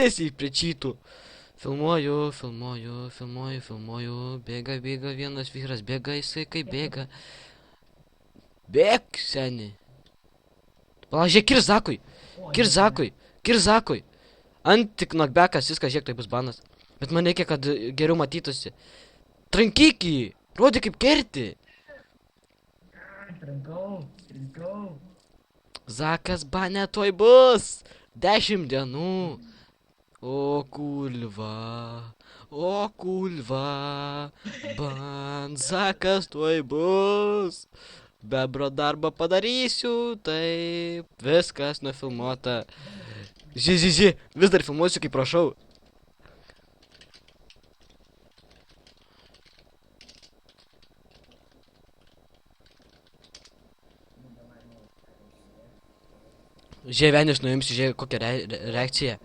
Tiesiai prie čytų. Filmuoju. Bėga vienas vyras, bėga jisai kaip bėga. Bėk, seni. Pala, žiūrėk, Kirzakui. Ant tik knockbackas, viskas, žiūrėk, tai bus banas. Bet man reikia, kad geriau matytųsi. Trankyk jį, rodė kaip kerti. Trankau. Zakas bane tuoj bus. 10 dienų. O kulva. Ban, Zakas tuoj bus. Bebro darbą padarysiu, taip. Viskas nufilmuota. Ži, vis dar filmuosiu, kaip prašau. Žiūrėk, Venis nuimsiu, žiūrėk, kokią reakciją.